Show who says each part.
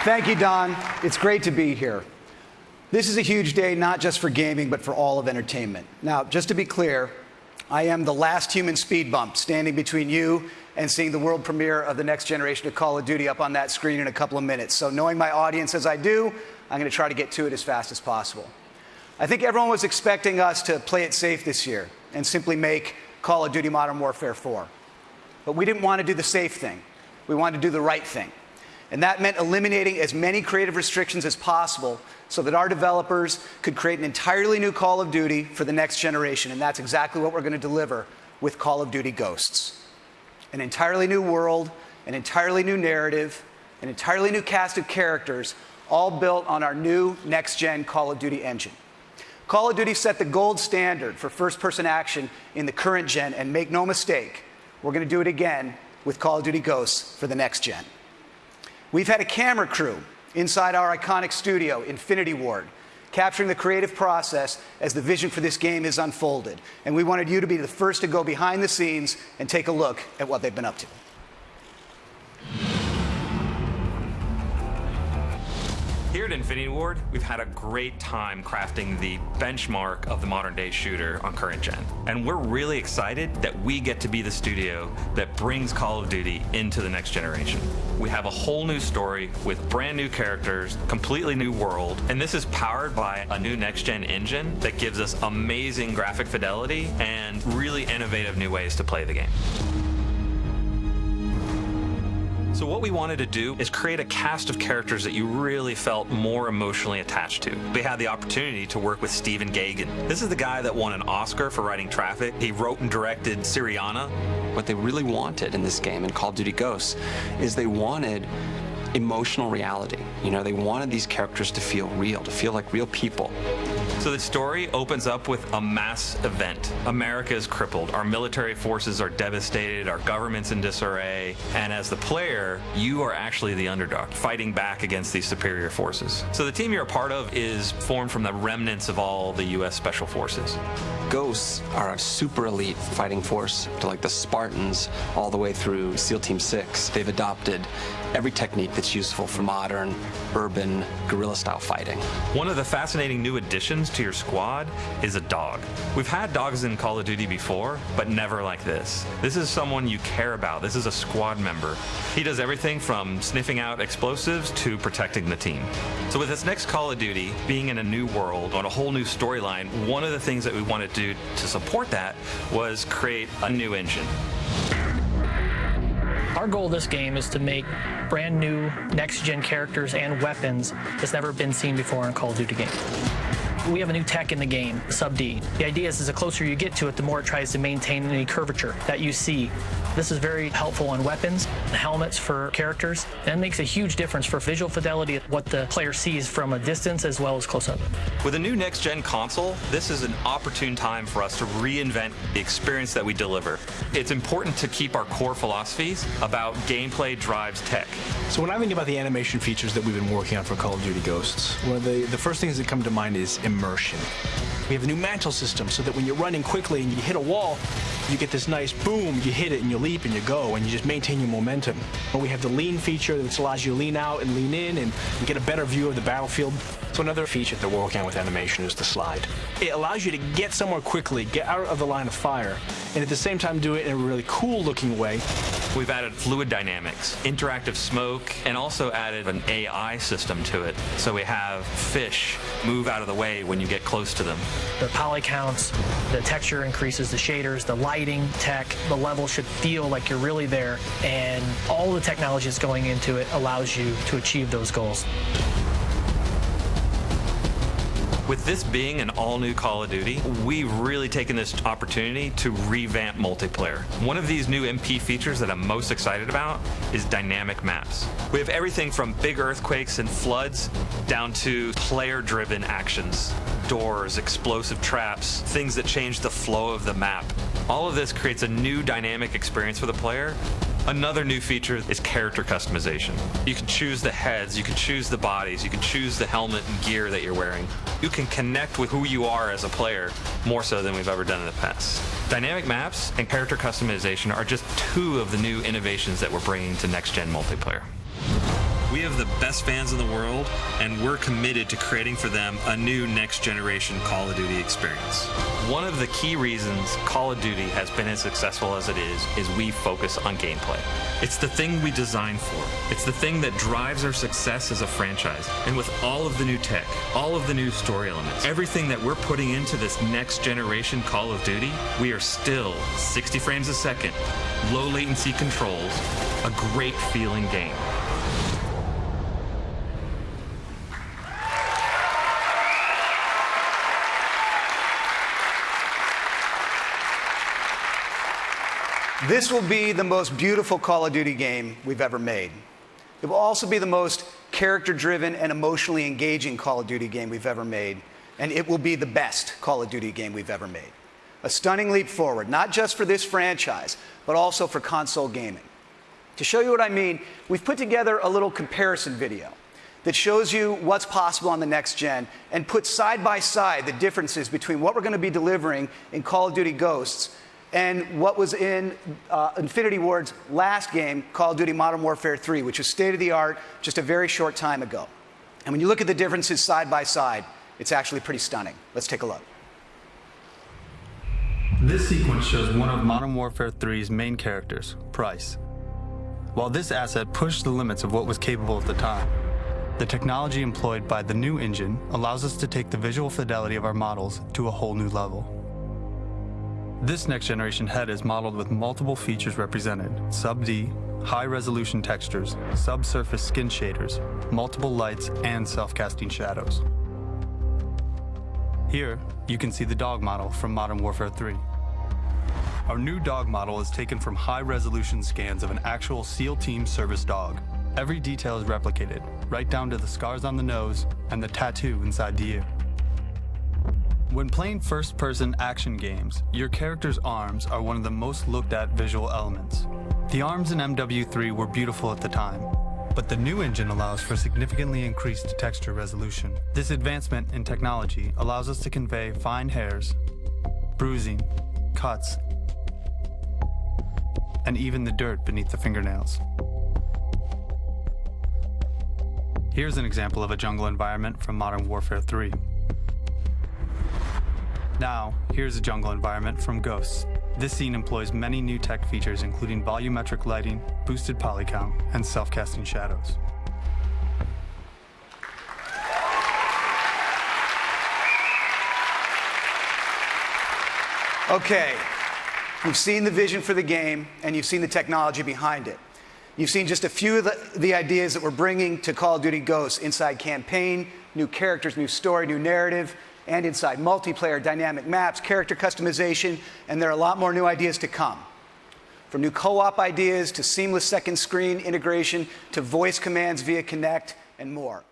Speaker 1: Thank you, Don. It's great to be here. This is a huge day, not just for gaming, but for all of entertainment. Now, just to be clear, I am the last human speed bump standing between you and seeing the world premiere of the next generation of Call of Duty up on that screen in a couple of minutes. So knowing my audience as I do, I'm going to try to get to it as fast as possible. I think everyone was expecting us to play it safe this year and simply make Call of Duty Modern Warfare 4. But we didn't want to do the safe thing. We wanted to do the right thing. And that meant eliminating as many creative restrictions as possible so that our developers could create an entirely new Call of Duty for the next generation. And that's exactly what we're going to deliver with Call of Duty Ghosts. An entirely new world, an entirely new narrative, an entirely new cast of characters, all built on our new next-gen Call of Duty engine. Call of Duty set the gold standard for first-person action in the current gen, and make no mistake, we're going to do it again with Call of Duty Ghosts for the next gen. We've had a camera crew inside our iconic studio, Infinity Ward, capturing the creative process as the vision for this game is unfolded. And we wanted you to be the first to go behind the scenes and take a look at what they've been up to.
Speaker 2: Here at Infinity Ward, we've had a great time crafting the benchmark of the modern-day shooter on current gen. And we're really excited that we get to be the studio that brings Call of Duty into the next generation. We have a whole new story with brand new characters, completely new world, and this is powered by a new next-gen engine that gives us amazing graphic fidelity and really innovative new ways to play the game. So what we wanted to do is create a cast of characters that you really felt more emotionally attached to. We had the opportunity to work with Stephen Gaghan. This is the guy that won an Oscar for writing Traffic. He wrote and directed Syriana.
Speaker 3: What they really wanted in this game, in Call of Duty Ghosts, is they wanted emotional reality. You know, they wanted these characters to feel real, to feel like real people.
Speaker 2: So the story opens up with a mass event. America is crippled. Our military forces are devastated. Our government's in disarray. And as the player, you are actually the underdog, fighting back against these superior forces. So the team you're a part of is formed from the remnants of all the U.S. Special Forces.
Speaker 3: Ghosts are a super elite fighting force, to like the Spartans all the way through SEAL Team 6. They've adopted every technique that's useful for modern, urban, guerrilla-style fighting.
Speaker 2: One of the fascinating new additions to your squad is a dog. We've had dogs in Call of Duty before, but never like this. This is someone you care about. This is a squad member. He does everything from sniffing out explosives to protecting the team. So with this next Call of Duty, being in a new world, on a whole new storyline, one of the things that we wanted to do to support that was create a new engine.
Speaker 4: Our goal of this game is to make brand new next-gen characters and weapons that's never been seen before in a Call of Duty game. We have a new tech in the game, Sub-D. The idea is the closer you get to it, the more it tries to maintain any curvature that you see. This is very helpful on weapons, helmets for characters, and it makes a huge difference for visual fidelity of what the player sees from a distance as well as close-up.
Speaker 2: With a new next-gen console, this is an opportune time for us to reinvent the experience that we deliver. It's important to keep our core philosophies about gameplay drives tech.
Speaker 5: So when I think about the animation features that we've been working on for Call of Duty Ghosts, one of the first things that come to mind is immersion. We have a new mantle system so that when you're running quickly and you hit a wall, you get this nice boom, you hit it and you leap and you go and you just maintain your momentum. And we have the lean feature that allows you to lean out and lean in and get a better view of the battlefield. So another feature that we're working on with animation is the slide. It allows you to get somewhere quickly, get out of the line of fire, and at the same time do it in a really cool looking way.
Speaker 2: We've added fluid dynamics, interactive smoke, and also added an AI system to it. So we have fish move out of the way when you get close to them.
Speaker 4: The poly counts, the texture increases, the shaders, the lighting tech, the level should feel like you're really there, and all the technology that's going into it allows you to achieve those goals.
Speaker 2: With this being an all-new Call of Duty, we've really taken this opportunity to revamp multiplayer. One of these new MP features that I'm most excited about is dynamic maps. We have everything from big earthquakes and floods down to player-driven actions. Doors, explosive traps, things that change the flow of the map. All of this creates a new dynamic experience for the player. Another new feature is character customization. You can choose the heads, you can choose the bodies, you can choose the helmet and gear that you're wearing. You can connect with who you are as a player more so than we've ever done in the past. Dynamic maps and character customization are just two of the new innovations that we're bringing to next-gen multiplayer. We have the best fans in the world, and we're committed to creating for them a new next-generation Call of Duty experience. One of the key reasons Call of Duty has been as successful as it is we focus on gameplay. It's the thing we designed for. It's the thing that drives our success as a franchise. And with all of the new tech, all of the new story elements, everything that we're putting into this next-generation Call of Duty, we are still 60 frames a second, low latency controls, a great feeling game.
Speaker 1: This will be the most beautiful Call of Duty game we've ever made. It will also be the most character-driven and emotionally engaging Call of Duty game we've ever made, and it will be the best Call of Duty game we've ever made. A stunning leap forward, not just for this franchise, but also for console gaming. To show you what I mean, we've put together a little comparison video that shows you what's possible on the next gen and puts side by side the differences between what we're going to be delivering in Call of Duty Ghosts and what was in Infinity Ward's last game, Call of Duty Modern Warfare 3, which was state-of-the-art just a very short time ago. And when you look at the differences side by side, it's actually pretty stunning. Let's take a look.
Speaker 6: This sequence shows one of Modern Warfare 3's main characters, Price. While this asset pushed the limits of what was capable at the time, the technology employed by the new engine allows us to take the visual fidelity of our models to a whole new level. This next-generation head is modeled with multiple features represented: sub-D, high-resolution textures, subsurface skin shaders, multiple lights, and self-casting shadows. Here, you can see the dog model from Modern Warfare 3. Our new dog model is taken from high-resolution scans of an actual SEAL Team service dog. Every detail is replicated, right down to the scars on the nose and the tattoo inside the ear. When playing first-person action games, your character's arms are one of the most looked-at visual elements. The arms in MW3 were beautiful at the time, but the new engine allows for significantly increased texture resolution. This advancement in technology allows us to convey fine hairs, bruising, cuts, and even the dirt beneath the fingernails. Here's an example of a jungle environment from Modern Warfare 3. Now, here's a jungle environment from Ghosts. This scene employs many new tech features, including volumetric lighting, boosted poly count, and self-casting shadows.
Speaker 1: Okay, you've seen the vision for the game, and you've seen the technology behind it. You've seen just a few of the ideas that we're bringing to Call of Duty Ghosts inside campaign, new characters, new story, new narrative, and inside multiplayer, dynamic maps, character customization, and there are a lot more new ideas to come. From new co-op ideas to seamless second screen integration to voice commands via Kinect and more.